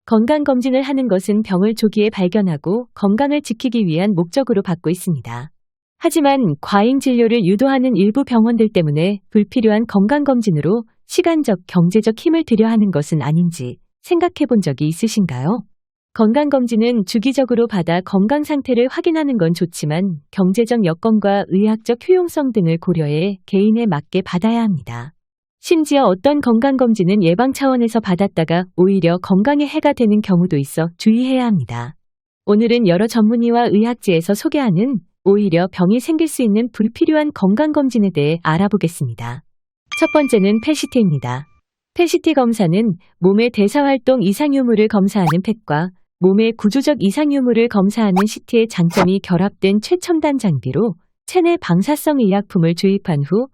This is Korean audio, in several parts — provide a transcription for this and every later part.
건강검진을 하는 것은 병을 조기에 발견하고 건강을 지키기 위한 목적으로 받고 있습니다. 하지만 과잉 진료를 유도하는 일부 병원들 때문에 불필요한 건강검진으로 시간적, 경제적 힘을 들여 하는 것은 아닌지 생각해 본 적이 있으신가요? 건강검진은 주기적으로 받아 건강 상태를 확인하는 건 좋지만 경제적 여건과 의학적 효용성 등을 고려해 개인에 맞게 받아야 합니다. 심지어 어떤 건강검진은 예방 차원에서 받았다가 오히려 건강에 해가 되는 경우도 있어 주의해야 합니다. 오늘은 여러 전문의와 의학지에서 소개하는 오히려 병이 생길 수 있는 불필요한 건강검진에 대해 알아보겠습니다. 첫 번째는 PET-CT입니다. PET-CT 검사는 몸의 대사활동 이상 유무를 검사하는 펫과 몸의 구조적 이상 유무를 검사하는 CT의 장점이 결합된 최첨단 장비로 체내 방사성 의약품을 주입한 후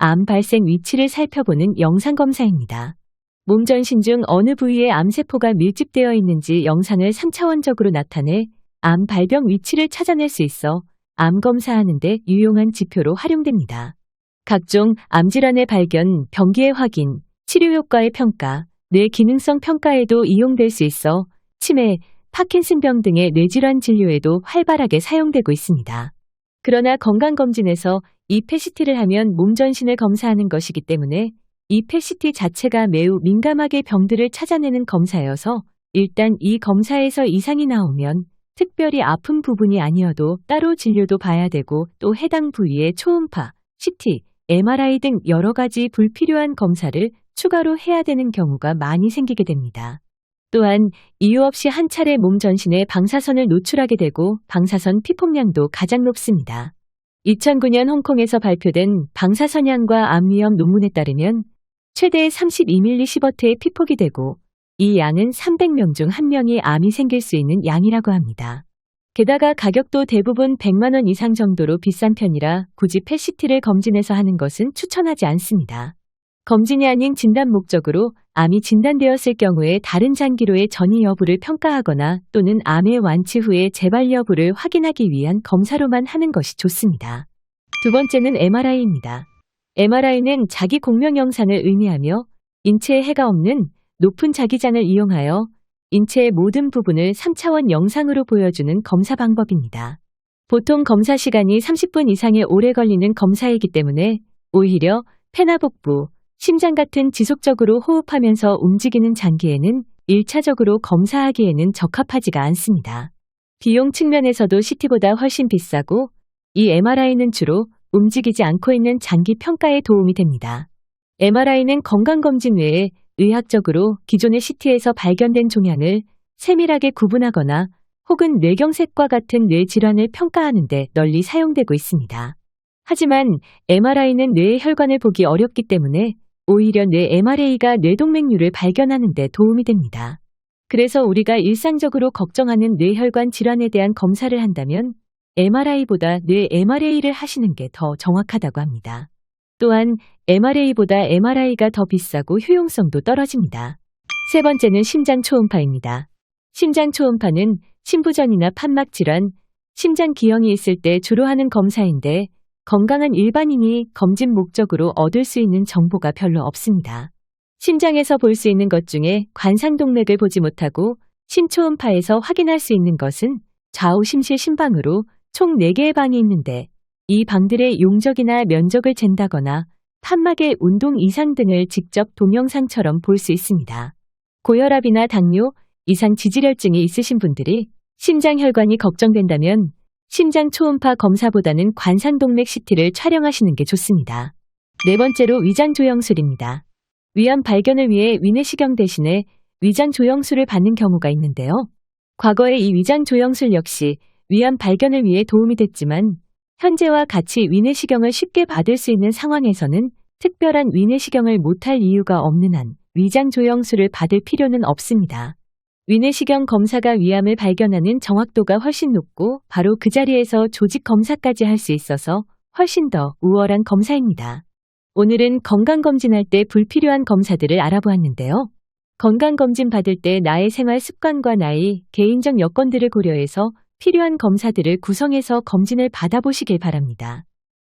암 발생 위치를 살펴보는 영상검사입니다. 몸 전신 중 어느 부위에 암세포가 밀집되어 있는지 영상을 3차원적으로 나타내 암 발병 위치를 찾아낼 수 있어 암 검사하는 데 유용한 지표로 활용됩니다. 각종 암질환의 발견, 병기의 확인, 치료 효과의 평가, 뇌 기능성 평가에도 이용될 수 있어 치매, 파킨슨병 등의 뇌질환 진료에도 활발하게 사용되고 있습니다. 그러나 건강검진에서 이 PET-CT를 하면 몸 전신을 검사하는 것이기 때문에 이 PET-CT 자체가 매우 민감하게 병들을 찾아내는 검사여서 일단 이 검사에서 이상이 나오면 특별히 아픈 부분이 아니어도 따로 진료도 봐야 되고 또 해당 부위의 초음파, CT, MRI 등 여러 가지 불필요한 검사를 추가로 해야 되는 경우가 많이 생기게 됩니다. 또한 이유 없이 한 차례 몸 전신에 방사선을 노출하게 되고 방사선 피폭량도 가장 높습니다. 2009년 홍콩에서 발표된 방사선양과 암 위험 논문에 따르면 최대 32mSv의 피폭이 되고 이 양은 300명 중 1명이 암이 생길 수 있는 양이라고 합니다. 게다가 가격도 대부분 100만 원 이상 정도로 비싼 편이라 굳이 PET-CT를 검진해서 하는 것은 추천하지 않습니다. 검진이 아닌 진단 목적으로 암이 진단되었을 경우에 다른 장기로의 전이 여부를 평가하거나 또는 암의 완치 후의 재발 여부를 확인하기 위한 검사로만 하는 것이 좋습니다. 두 번째는 MRI입니다. MRI는 자기 공명 영상을 의미하며 인체에 해가 없는 높은 자기장을 이용하여 인체의 모든 부분을 3차원 영상으로 보여주는 검사 방법입니다. 보통 검사 시간이 30분 이상의 오래 걸리는 검사이기 때문에 오히려 폐나 복부, 심장 같은 지속적으로 호흡하면서 움직이는 장기에는 1차적으로 검사하기에는 적합하지가 않습니다. 비용 측면에서도 CT보다 훨씬 비싸고 이 MRI는 주로 움직이지 않고 있는 장기 평가에 도움이 됩니다. MRI는 건강검진 외에 의학적으로 기존의 CT에서 발견된 종양을 세밀하게 구분하거나 혹은 뇌경색과 같은 뇌질환을 평가하는 데 널리 사용되고 있습니다. 하지만 MRI는 뇌의 혈관을 보기 어렵기 때문에 오히려 뇌 MRA가 뇌동맥류를 발견하는 데 도움이 됩니다. 그래서 우리가 일상적으로 걱정하는 뇌혈관 질환에 대한 검사를 한다면 MRI보다 뇌 MRA를 하시는 게 더 정확하다고 합니다. 또한 MRA보다 MRI가 더 비싸고 효용성도 떨어집니다. 세 번째는 심장 초음파입니다. 심장 초음파는 심부전이나 판막 질환, 심장 기형이 있을 때 주로 하는 검사인데 건강한 일반인이 검진 목적으로 얻을 수 있는 정보가 별로 없습니다. 심장에서 볼 수 있는 것 중에 관상동맥을 보지 못하고 심초음파에서 확인할 수 있는 것은 좌우 심실 심방으로 총 4개의 방이 있는데 이 방들의 용적이나 면적을 잰다거나 판막의 운동 이상 등을 직접 동영상처럼 볼 수 있습니다. 고혈압이나 당뇨, 이상 지질혈증이 있으신 분들이 심장 혈관이 걱정된다면 심장 초음파 검사보다는 관상동맥 CT를 촬영하시는 게 좋습니다. 네 번째로 위장 조영술입니다. 위암 발견을 위해 위내시경 대신에 위장 조영술을 받는 경우가 있는데요. 과거에 이 위장 조영술 역시 위암 발견을 위해 도움이 됐지만 현재와 같이 위내시경을 쉽게 받을 수 있는 상황에서는 특별한 위내시경을 못할 이유가 없는 한 위장 조영술을 받을 필요는 없습니다. 위내시경 검사가 위암을 발견하는 정확도가 훨씬 높고 바로 그 자리에서 조직 검사까지 할 수 있어서 훨씬 더 우월한 검사입니다. 오늘은 건강검진할 때 불필요한 검사들을 알아보았는데요. 건강검진 받을 때 나의 생활 습관과 나이, 개인적 여건들을 고려해서 필요한 검사들을 구성해서 검진을 받아보시길 바랍니다.